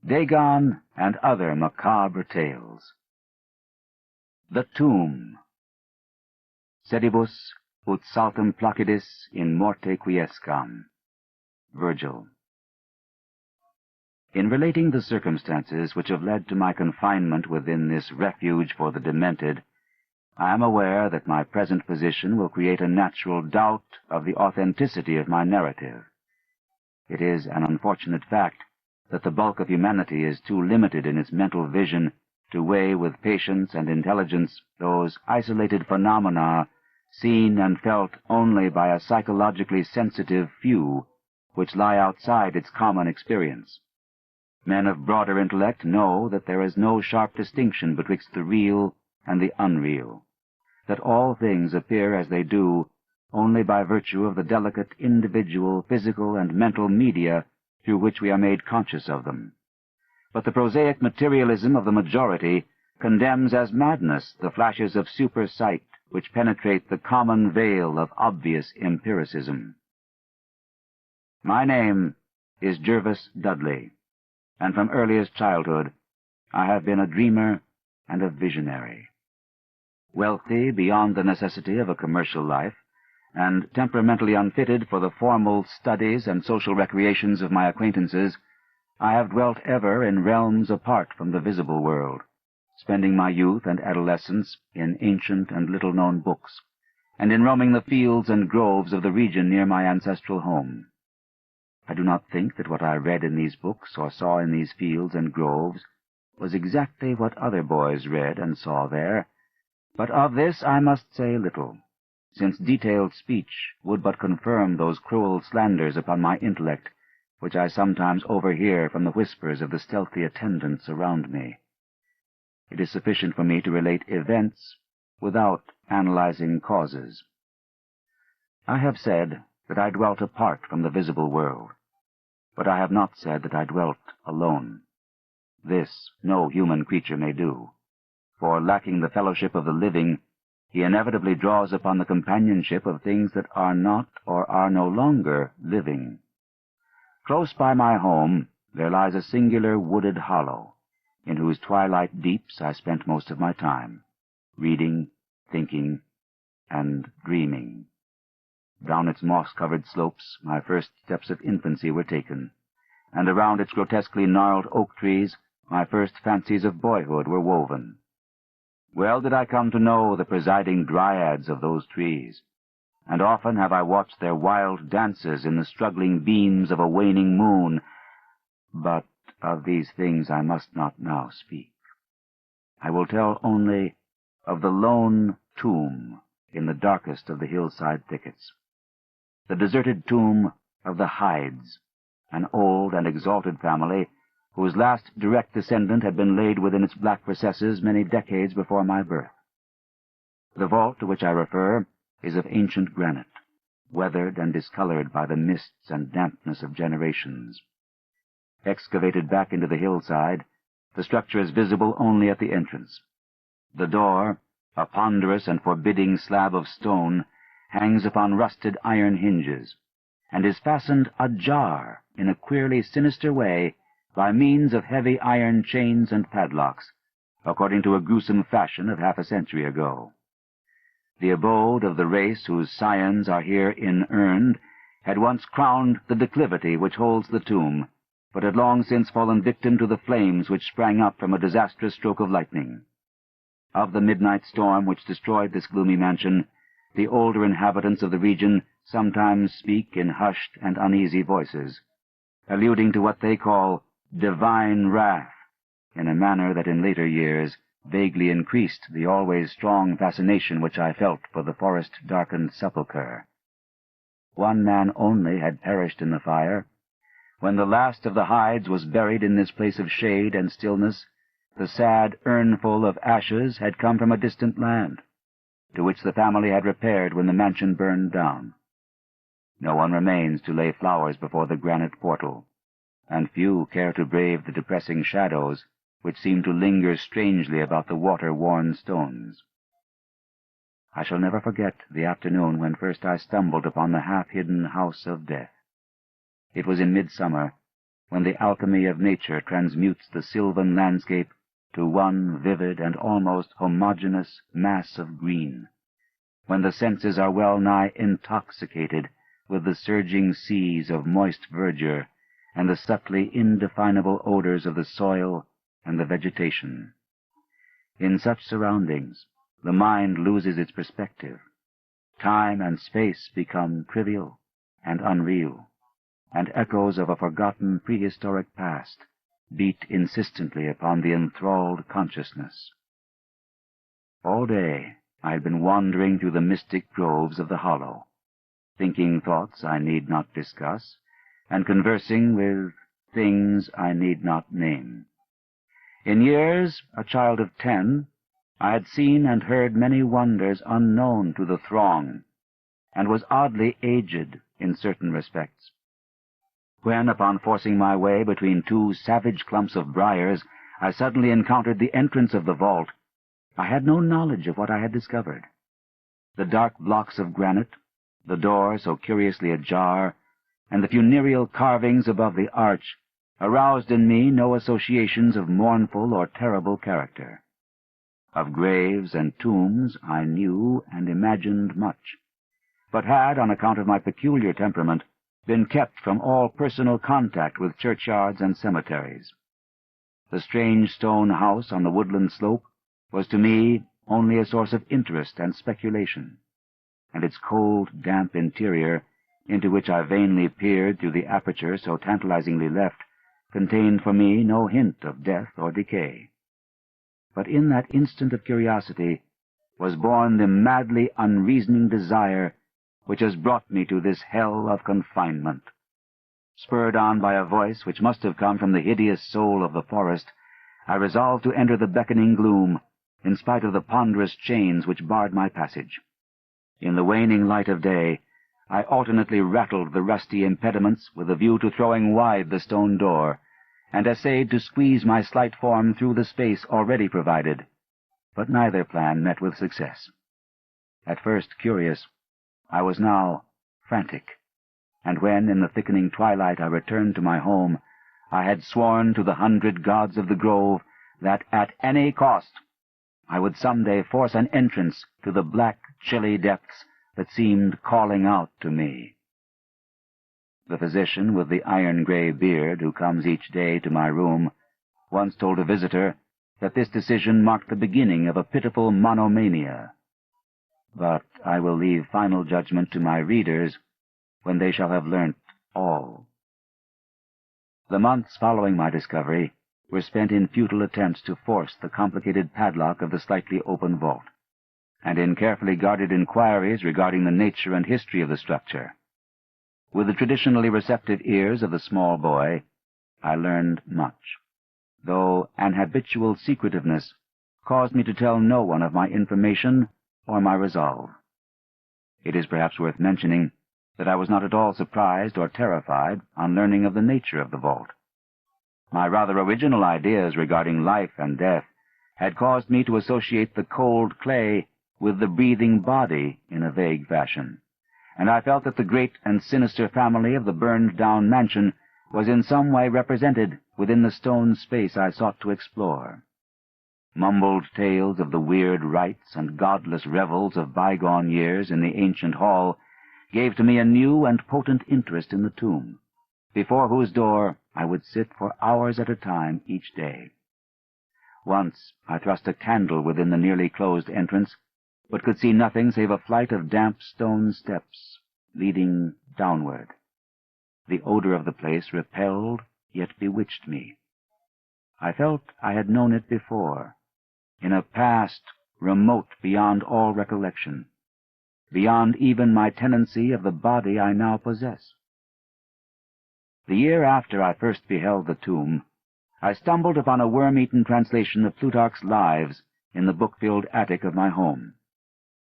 Dagon and Other Macabre Tales. The Tomb. Sedibus ut saltum placidis in morte quiescam. Virgil. In relating the circumstances which have led to my confinement within this refuge for the demented, I am aware that my present position will create a natural doubt of the authenticity of my narrative. It is an unfortunate fact that the bulk of humanity is too limited in its mental vision to weigh with patience and intelligence those isolated phenomena seen and felt only by a psychologically sensitive few, which lie outside its common experience. Men of broader intellect know that there is no sharp distinction betwixt the real and the unreal, that all things appear as they do only by virtue of the delicate individual physical and mental media through which we are made conscious of them. But the prosaic materialism of the majority condemns as madness the flashes of super-sight which penetrate the common veil of obvious empiricism. My name is Jervis Dudley, and from earliest childhood I have been a dreamer and a visionary. Wealthy beyond the necessity of a commercial life, and temperamentally unfitted for the formal studies and social recreations of my acquaintances, I have dwelt ever in realms apart from the visible world, spending my youth and adolescence in ancient and little-known books, and in roaming the fields and groves of the region near my ancestral home. I do not think that what I read in these books or saw in these fields and groves was exactly what other boys read and saw there, but of this I must say little, since detailed speech would but confirm those cruel slanders upon my intellect which I sometimes overhear from the whispers of the stealthy attendants around me. It is sufficient for me to relate events without analyzing causes. I have said that I dwelt apart from the visible world, but I have not said that I dwelt alone. This no human creature may do, for lacking the fellowship of the living, he inevitably draws upon the companionship of things that are not or are no longer living. Close by my home there lies a singular wooded hollow, in whose twilight deeps I spent most of my time, reading, thinking, and dreaming. Down its moss-covered slopes my first steps of infancy were taken, and around its grotesquely gnarled oak trees my first fancies of boyhood were woven. Well did I come to know the presiding dryads of those trees, and often have I watched their wild dances in the struggling beams of a waning moon, but of these things I must not now speak. I will tell only of the lone tomb in the darkest of the hillside thickets, the deserted tomb of the Hydes, an old and exalted family whose last direct descendant had been laid within its black recesses many decades before my birth. The vault to which I refer is of ancient granite, weathered and discolored by the mists and dampness of generations. Excavated back into the hillside, the structure is visible only at the entrance. The door, a ponderous and forbidding slab of stone, hangs upon rusted iron hinges, and is fastened ajar in a queerly sinister way by means of heavy iron chains and padlocks, according to a gruesome fashion of half a century ago. The abode of the race whose scions are here inurned had once crowned the declivity which holds the tomb, but had long since fallen victim to the flames which sprang up from a disastrous stroke of lightning. Of the midnight storm which destroyed this gloomy mansion, the older inhabitants of the region sometimes speak in hushed and uneasy voices, alluding to what they call divine wrath, in a manner that in later years vaguely increased the always strong fascination which I felt for the forest-darkened sepulchre. One man only had perished in the fire. When the last of the Hydes was buried in this place of shade and stillness, the sad urnful of ashes had come from a distant land, to which the family had repaired when the mansion burned down. No one remains to lay flowers before the granite portal, and few care to brave the depressing shadows which seem to linger strangely about the water-worn stones. I shall never forget the afternoon when first I stumbled upon the half-hidden house of death. It was in midsummer, when the alchemy of nature transmutes the sylvan landscape to one vivid and almost homogeneous mass of green, when the senses are well-nigh intoxicated with the surging seas of moist verdure and the subtly indefinable odors of the soil and the vegetation. In such surroundings, the mind loses its perspective. Time and space become trivial and unreal, and echoes of a forgotten prehistoric past beat insistently upon the enthralled consciousness. All day I had been wandering through the mystic groves of the hollow, thinking thoughts I need not discuss, and conversing with things I need not name. In years, a child of 10, I had seen and heard many wonders unknown to the throng, and was oddly aged in certain respects. When, upon forcing my way between two savage clumps of briars, I suddenly encountered the entrance of the vault, I had no knowledge of what I had discovered. The dark blocks of granite, the door so curiously ajar, and the funereal carvings above the arch aroused in me no associations of mournful or terrible character. Of graves and tombs I knew and imagined much, but had, on account of my peculiar temperament, been kept from all personal contact with churchyards and cemeteries. The strange stone house on the woodland slope was to me only a source of interest and speculation, and its cold, damp interior, into which I vainly peered through the aperture so tantalizingly left, contained for me no hint of death or decay. But in that instant of curiosity was born the madly unreasoning desire which has brought me to this hell of confinement. Spurred on by a voice which must have come from the hideous soul of the forest, I resolved to enter the beckoning gloom, in spite of the ponderous chains which barred my passage. In the waning light of day, I alternately rattled the rusty impediments with a view to throwing wide the stone door, and essayed to squeeze my slight form through the space already provided, but neither plan met with success. At first curious, I was now frantic, and when in the thickening twilight I returned to my home, I had sworn to the 100 gods of the grove that at any cost I would some day force an entrance to the black, chilly depths that seemed calling out to me. The physician with the iron-gray beard who comes each day to my room once told a visitor that this decision marked the beginning of a pitiful monomania. But I will leave final judgment to my readers when they shall have learnt all. The months following my discovery were spent in futile attempts to force the complicated padlock of the slightly open vault, and in carefully guarded inquiries regarding the nature and history of the structure. With the traditionally receptive ears of the small boy, I learned much, though an habitual secretiveness caused me to tell no one of my information or my resolve. It is perhaps worth mentioning that I was not at all surprised or terrified on learning of the nature of the vault. My rather original ideas regarding life and death had caused me to associate the cold clay with the breathing body in a vague fashion, and I felt that the great and sinister family of the burned-down mansion was in some way represented within the stone space I sought to explore. Mumbled tales of the weird rites and godless revels of bygone years in the ancient hall gave to me a new and potent interest in the tomb, before whose door I would sit for hours at a time each day. Once I thrust a candle within the nearly closed entrance, but could see nothing save a flight of damp stone steps leading downward. The odor of the place repelled, yet bewitched me. I felt I had known it before, in a past remote beyond all recollection, beyond even my tenancy of the body I now possess. The year after I first beheld the tomb, I stumbled upon a worm-eaten translation of Plutarch's Lives in the book-filled attic of my home.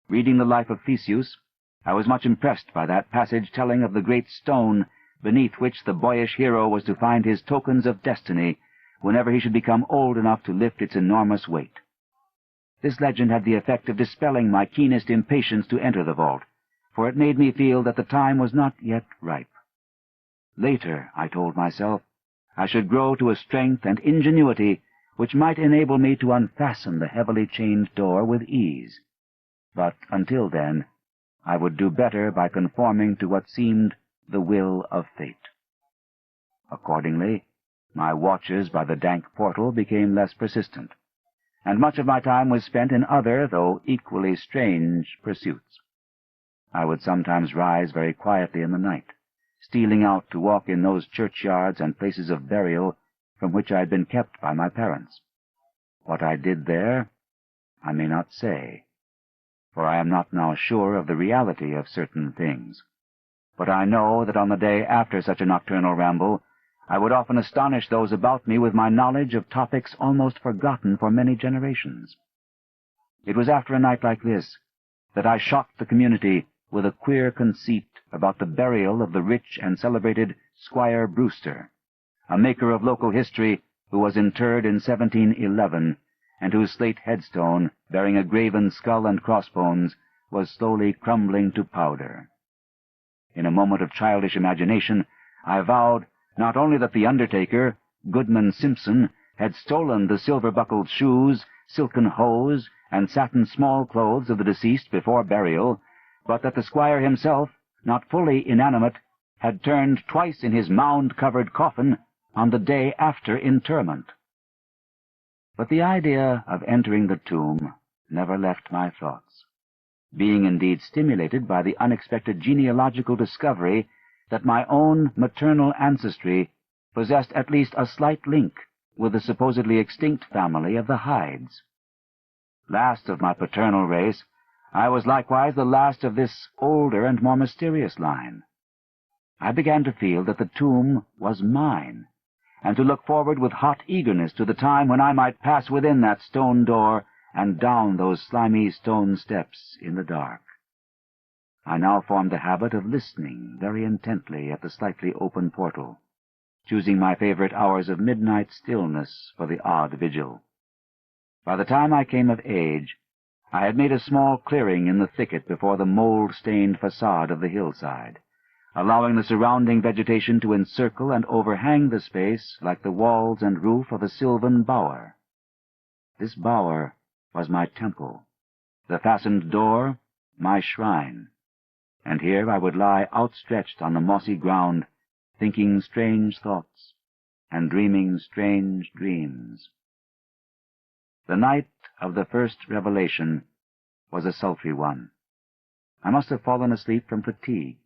Reading the life of Theseus, I was much impressed by that passage telling of the great stone beneath which the boyish hero was to find his tokens of destiny whenever he should become old enough to lift its enormous weight. This legend had the effect of dispelling my keenest impatience to enter the vault, for it made me feel that the time was not yet ripe. Later, I told myself, I should grow to a strength and ingenuity which might enable me to unfasten the heavily chained door with ease. But until then, I would do better by conforming to what seemed the will of fate. Accordingly, my watches by the dank portal became less persistent, and much of my time was spent in other, though equally strange, pursuits. I would sometimes rise very quietly in the night, stealing out to walk in those churchyards and places of burial from which I had been kept by my parents. What I did there, I may not say, for I am not now sure of the reality of certain things. But I know that on the day after such a nocturnal ramble, I would often astonish those about me with my knowledge of topics almost forgotten for many generations. It was after a night like this that I shocked the community with a queer conceit about the burial of the rich and celebrated Squire Brewster, a maker of local history who was interred in 1711, and whose slate headstone, bearing a graven skull and crossbones, was slowly crumbling to powder. In a moment of childish imagination, I vowed not only that the undertaker, Goodman Simpson, had stolen the silver-buckled shoes, silken hose, and satin small clothes of the deceased before burial, but that the squire himself, not fully inanimate, had turned twice in his mound-covered coffin on the day after interment. But the idea of entering the tomb never left my thoughts, being indeed stimulated by the unexpected genealogical discovery that my own maternal ancestry possessed at least a slight link with the supposedly extinct family of the Hydes. Last of my paternal race, I was likewise the last of this older and more mysterious line. I began to feel that the tomb was mine, and to look forward with hot eagerness to the time when I might pass within that stone door and down those slimy stone steps in the dark. I now formed the habit of listening very intently at the slightly open portal, choosing my favorite hours of midnight stillness for the odd vigil. By the time I came of age, I had made a small clearing in the thicket before the mold-stained facade of the hillside, allowing the surrounding vegetation to encircle and overhang the space like the walls and roof of a sylvan bower. This bower was my temple, the fastened door my shrine, and here I would lie outstretched on the mossy ground, thinking strange thoughts and dreaming strange dreams. The night of the first revelation was a sultry one. I must have fallen asleep from fatigue,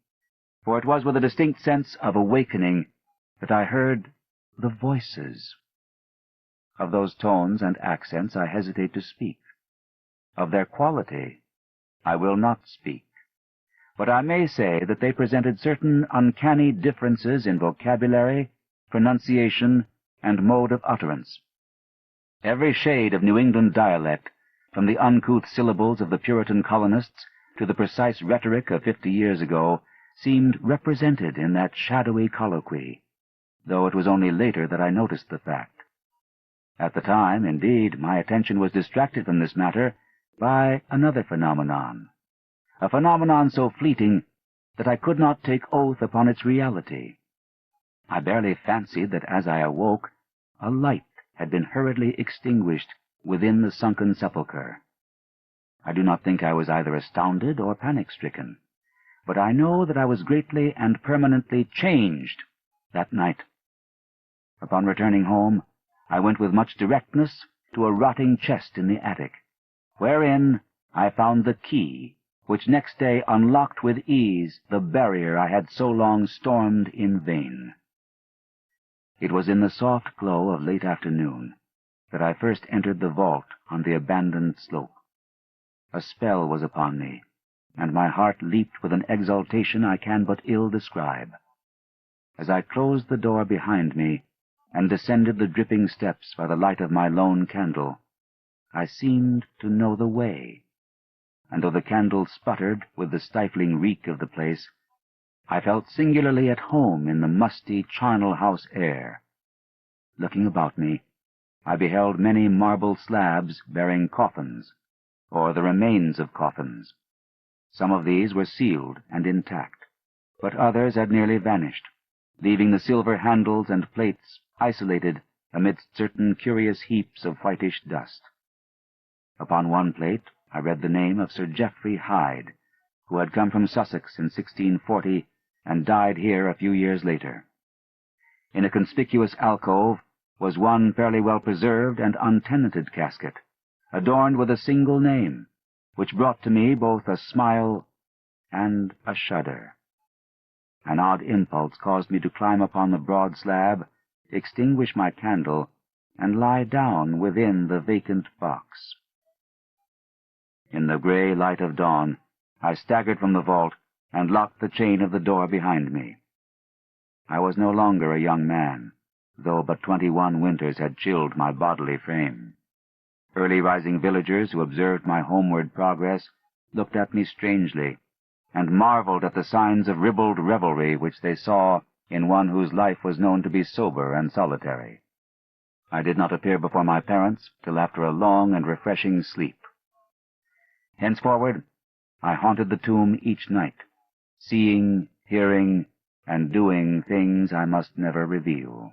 for it was with a distinct sense of awakening that I heard the voices. Of those tones and accents I hesitate to speak. Of their quality I will not speak, but I may say that they presented certain uncanny differences in vocabulary, pronunciation, and mode of utterance. Every shade of New England dialect, from the uncouth syllables of the Puritan colonists to the precise rhetoric of 50 years ago, seemed represented in that shadowy colloquy, though it was only later that I noticed the fact. At the time, indeed, my attention was distracted from this matter by another phenomenon, a phenomenon so fleeting that I could not take oath upon its reality. I barely fancied that as I awoke, a light had been hurriedly extinguished within the sunken sepulchre. I do not think I was either astounded or panic-stricken, but I know that I was greatly and permanently changed that night. Upon returning home, I went with much directness to a rotting chest in the attic, wherein I found the key which next day unlocked with ease the barrier I had so long stormed in vain. It was in the soft glow of late afternoon that I first entered the vault on the abandoned slope. A spell was upon me, and my heart leaped with an exultation I can but ill describe. As I closed the door behind me and descended the dripping steps by the light of my lone candle, I seemed to know the way, and though the candle sputtered with the stifling reek of the place, I felt singularly at home in the musty charnel house air. Looking about me, I beheld many marble slabs bearing coffins, or the remains of coffins. Some of these were sealed and intact, but others had nearly vanished, leaving the silver handles and plates isolated amidst certain curious heaps of whitish dust. Upon one plate I read the name of Sir Geoffrey Hyde, who had come from Sussex in 1640 and died here a few years later. In a conspicuous alcove was one fairly well preserved and untenanted casket, adorned with a single name, which brought to me both a smile and a shudder. An odd impulse caused me to climb upon the broad slab, extinguish my candle, and lie down within the vacant box. In the gray light of dawn, I staggered from the vault and locked the chain of the door behind me. I was no longer a young man, though but 21 winters had chilled my bodily frame. Early-rising villagers who observed my homeward progress looked at me strangely, and marveled at the signs of ribald revelry which they saw in one whose life was known to be sober and solitary. I did not appear before my parents till after a long and refreshing sleep. Henceforward, I haunted the tomb each night, seeing, hearing, and doing things I must never reveal.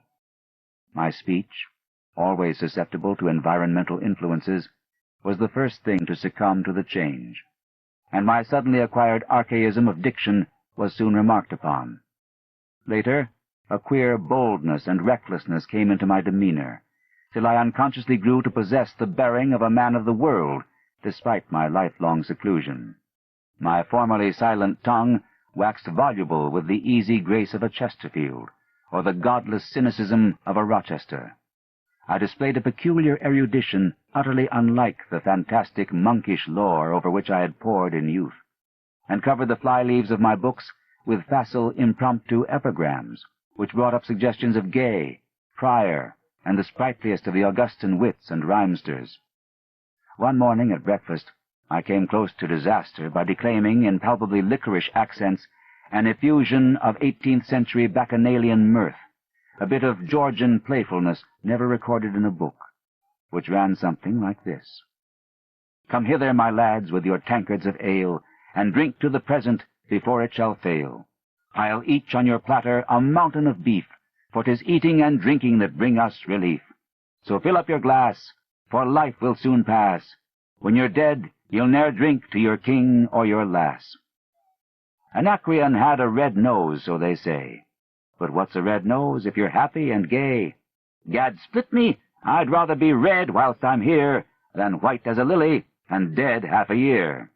My speech, always susceptible to environmental influences, was the first thing to succumb to the change, and my suddenly acquired archaism of diction was soon remarked upon. Later, a queer boldness and recklessness came into my demeanor, till I unconsciously grew to possess the bearing of a man of the world, despite my lifelong seclusion. My formerly silent tongue waxed voluble with the easy grace of a Chesterfield, or the godless cynicism of a Rochester. I displayed a peculiar erudition utterly unlike the fantastic monkish lore over which I had pored in youth, and covered the fly-leaves of my books with facile impromptu epigrams, which brought up suggestions of Gay, Prior, and the sprightliest of the Augustan wits and rhymesters. One morning at breakfast, I came close to disaster by declaiming in palpably licorice accents an effusion of 18th-century bacchanalian mirth, a bit of Georgian playfulness never recorded in a book, which ran something like this. Come hither, my lads, with your tankards of ale, and drink to the present before it shall fail. Pile each on your platter a mountain of beef, for 'tis eating and drinking that bring us relief. So fill up your glass, for life will soon pass. When you're dead, you'll ne'er drink to your king or your lass. Anacreon had a red nose, so they say. But what's a red nose if you're happy and gay? Gad split me, I'd rather be red whilst I'm here than white as a lily and dead half a year.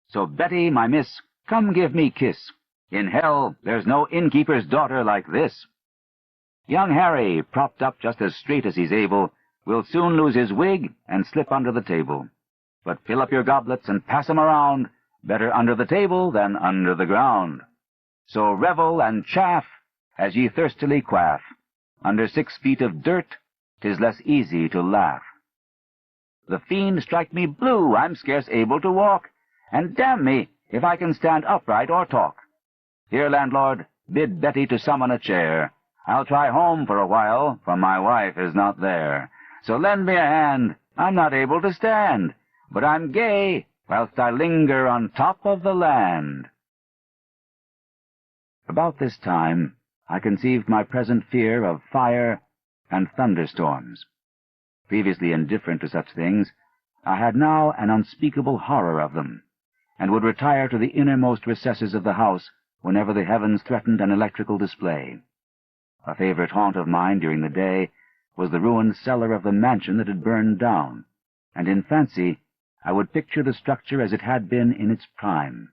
So Betty, my miss, come give me kiss. In hell there's no innkeeper's daughter like this. Young Harry, propped up just as straight as he's able, will soon lose his wig and slip under the table. But fill up your goblets and pass 'em around, better under the table than under the ground. So revel and chaff as ye thirstily quaff. Under 6 feet of dirt, 'tis less easy to laugh. The fiend strike me blue, I'm scarce able to walk, and damn me if I can stand upright or talk. Here, landlord, bid Betty to summon a chair. I'll try home for a while, for my wife is not there. So lend me a hand, I'm not able to stand, but I'm gay whilst I linger on top of the land. About this time, I conceived my present fear of fire and thunderstorms. Previously indifferent to such things, I had now an unspeakable horror of them, and would retire to the innermost recesses of the house whenever the heavens threatened an electrical display. A favorite haunt of mine during the day was the ruined cellar of the mansion that had burned down, and in fancy I would picture the structure as it had been in its prime.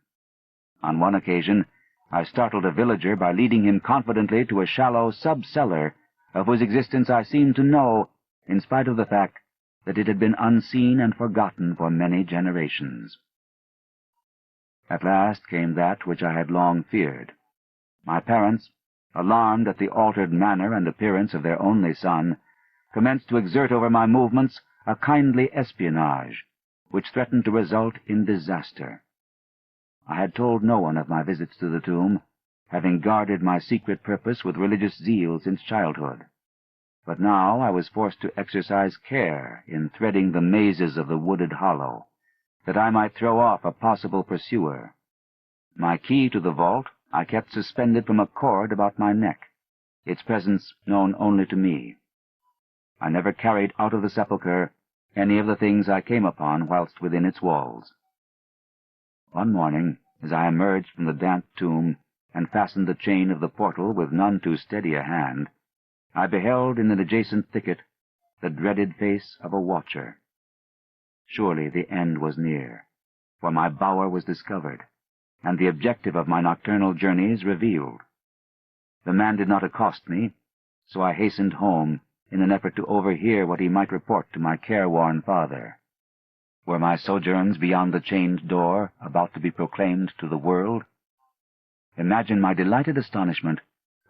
On one occasion, I startled a villager by leading him confidently to a shallow sub-cellar, of whose existence I seemed to know, in spite of the fact that it had been unseen and forgotten for many generations. At last came that which I had long feared. My parents, alarmed at the altered manner and appearance of their only son, commenced to exert over my movements a kindly espionage, which threatened to result in disaster. I had told no one of my visits to the tomb, having guarded my secret purpose with religious zeal since childhood. But now I was forced to exercise care in threading the mazes of the wooded hollow, that I might throw off a possible pursuer. My key to the vault I kept suspended from a cord about my neck, its presence known only to me. I never carried out of the sepulchre any of the things I came upon whilst within its walls. One morning, as I emerged from the damp tomb and fastened the chain of the portal with none too steady a hand, I beheld in an adjacent thicket the dreaded face of a watcher. Surely the end was near, for my bower was discovered, and the objective of my nocturnal journeys revealed. The man did not accost me, so I hastened home in an effort to overhear what he might report to my careworn father. Were my sojourns beyond the chained door about to be proclaimed to the world? Imagine my delighted astonishment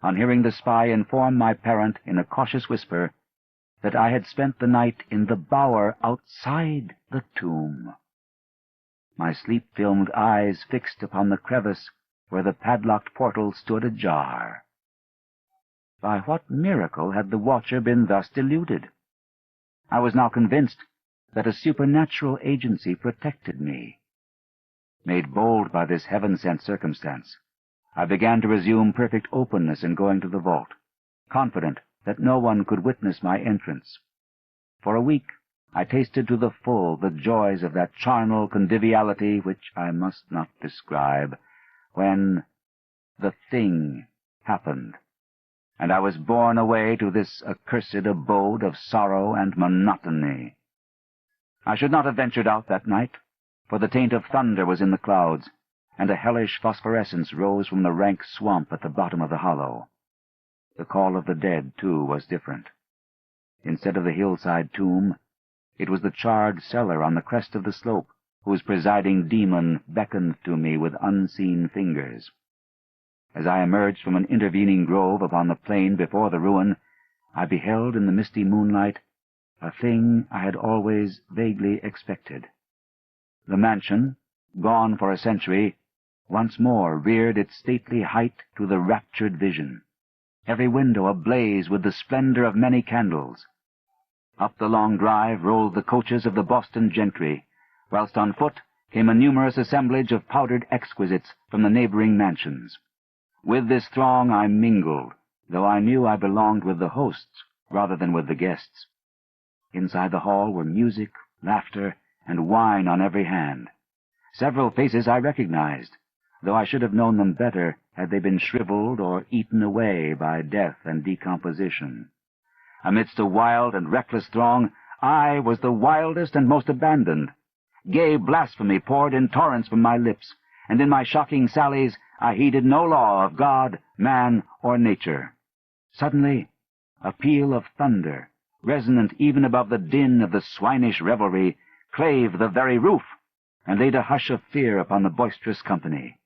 on hearing the spy inform my parent in a cautious whisper that I had spent the night in the bower outside the tomb. My sleep-filmed eyes fixed upon the crevice where the padlocked portal stood ajar. By what miracle had the watcher been thus deluded? I was now convinced that a supernatural agency protected me. Made bold by this heaven-sent circumstance, I began to resume perfect openness in going to the vault, confident that no one could witness my entrance. For a week I tasted to the full the joys of that charnel conviviality which I must not describe, when the thing happened, and I was borne away to this accursed abode of sorrow and monotony. I should not have ventured out that night, for the taint of thunder was in the clouds, and a hellish phosphorescence rose from the rank swamp at the bottom of the hollow. The call of the dead, too, was different. Instead of the hillside tomb, it was the charred cellar on the crest of the slope, whose presiding demon beckoned to me with unseen fingers. As I emerged from an intervening grove upon the plain before the ruin, I beheld in the misty moonlight a thing I had always vaguely expected. The mansion, gone for a century, once more reared its stately height to the raptured vision, every window ablaze with the splendor of many candles. Up the long drive rolled the coaches of the Boston gentry, whilst on foot came a numerous assemblage of powdered exquisites from the neighboring mansions. With this throng I mingled, though I knew I belonged with the hosts rather than with the guests. Inside the hall were music, laughter, and wine on every hand. Several faces I recognized, though I should have known them better had they been shriveled or eaten away by death and decomposition. Amidst a wild and reckless throng, I was the wildest and most abandoned. Gay blasphemy poured in torrents from my lips, and in my shocking sallies I heeded no law of God, man, or nature. Suddenly, a peal of thunder, resonant even above the din of the swinish revelry, clave the very roof, and laid a hush of fear upon the boisterous company.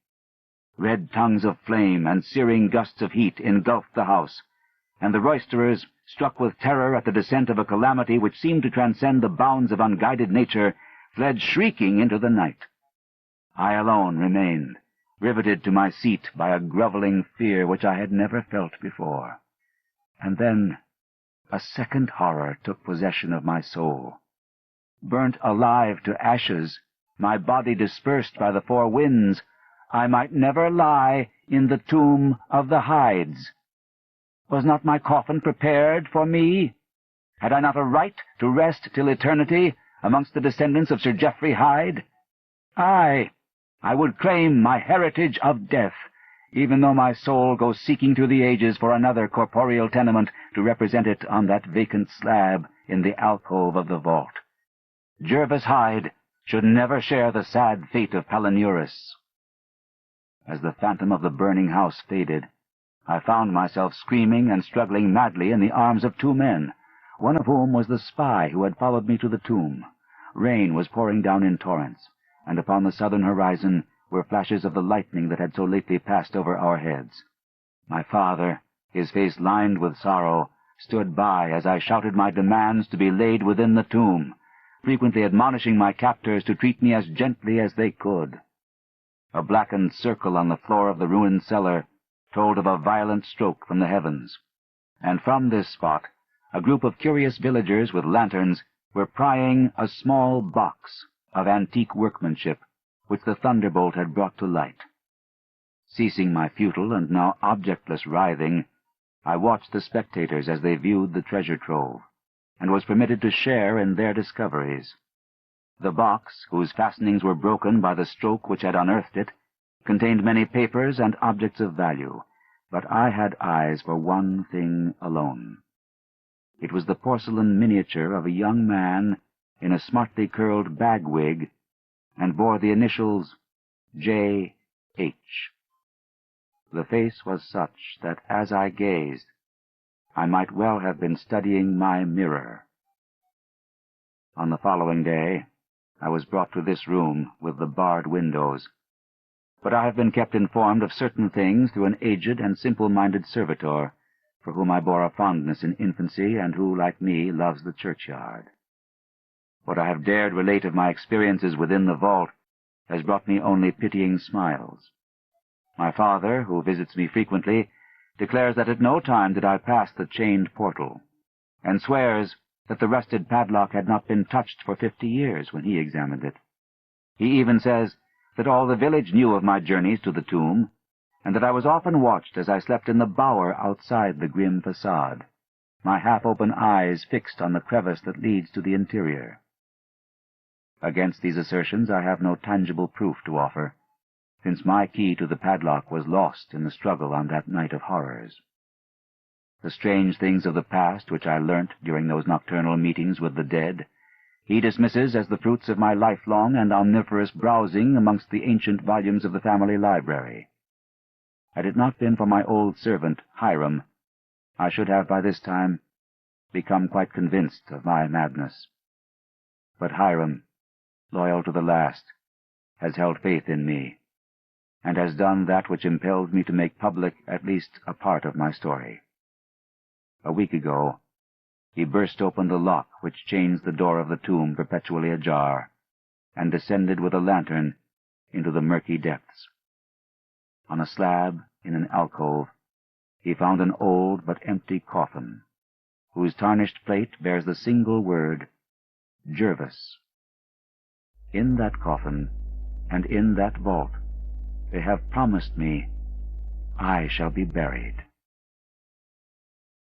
Red tongues of flame and searing gusts of heat engulfed the house, and the roisterers, struck with terror at the descent of a calamity which seemed to transcend the bounds of unguided nature, fled shrieking into the night. I alone remained, riveted to my seat by a groveling fear which I had never felt before. And then a second horror took possession of my soul. Burnt alive to ashes, my body dispersed by the four winds, I might never lie in the tomb of the Hydes. Was not my coffin prepared for me? Had I not a right to rest till eternity amongst the descendants of Sir Geoffrey Hyde? Aye, I would claim my heritage of death, even though my soul goes seeking through the ages for another corporeal tenement to represent it on that vacant slab in the alcove of the vault. Jervis Hyde should never share the sad fate of Palinurus. As the phantom of the burning house faded, I found myself screaming and struggling madly in the arms of two men, one of whom was the spy who had followed me to the tomb. Rain was pouring down in torrents, and upon the southern horizon were flashes of the lightning that had so lately passed over our heads. My father, his face lined with sorrow, stood by as I shouted my demands to be laid within the tomb, frequently admonishing my captors to treat me as gently as they could. A blackened circle on the floor of the ruined cellar told of a violent stroke from the heavens, and from this spot a group of curious villagers with lanterns were prying a small box of antique workmanship which the thunderbolt had brought to light. Ceasing my futile and now objectless writhing, I watched the spectators as they viewed the treasure trove, and was permitted to share in their discoveries. The box, whose fastenings were broken by the stroke which had unearthed it, contained many papers and objects of value, but I had eyes for one thing alone. It was the porcelain miniature of a young man in a smartly curled bag-wig, and bore the initials J.H. The face was such that as I gazed, I might well have been studying my mirror. On the following day, I was brought to this room with the barred windows, but I have been kept informed of certain things through an aged and simple-minded servitor, for whom I bore a fondness in infancy, and who, like me, loves the churchyard. What I have dared relate of my experiences within the vault has brought me only pitying smiles. My father, who visits me frequently, declares that at no time did I pass the chained portal, and swears that the rusted padlock had not been touched for 50 years when he examined it. He even says that all the village knew of my journeys to the tomb, and that I was often watched as I slept in the bower outside the grim facade, my half-open eyes fixed on the crevice that leads to the interior. Against these assertions I have no tangible proof to offer, since my key to the padlock was lost in the struggle on that night of horrors. The strange things of the past which I learnt during those nocturnal meetings with the dead he dismisses as the fruits of my lifelong and omnivorous browsing amongst the ancient volumes of the family library. Had it not been for my old servant, Hiram, I should have by this time become quite convinced of my madness. But Hiram, loyal to the last, has held faith in me, and has done that which impelled me to make public at least a part of my story. A week ago, he burst open the lock which chains the door of the tomb perpetually ajar, and descended with a lantern into the murky depths. On a slab in an alcove, he found an old but empty coffin, whose tarnished plate bears the single word, Jervis. In that coffin, and in that vault, they have promised me I shall be buried.